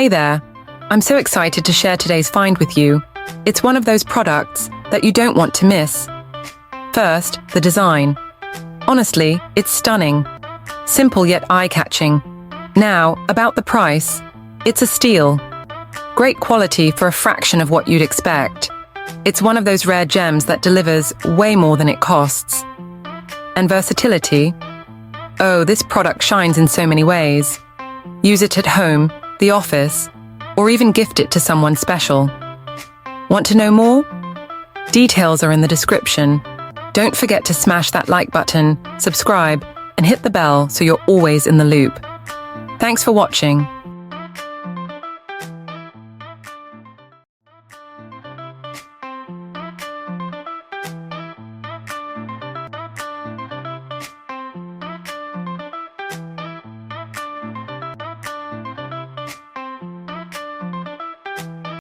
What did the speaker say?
Hey there, I'm so excited to share today's find with you. It's one of those products that you don't want to miss. First, the design. Honestly, it's stunning. Simple yet eye-catching. Now, about the price. It's a steal. Great quality for a fraction of what you'd expect. It's one of those rare gems that delivers way more than it costs. And versatility? Oh, this product shines in so many ways. Use it at home, the office, or even gift it to someone special. Want to know more? Details are in the description. Don't forget to smash that like button, subscribe, and hit the bell so you're always in the loop. Thanks for watching.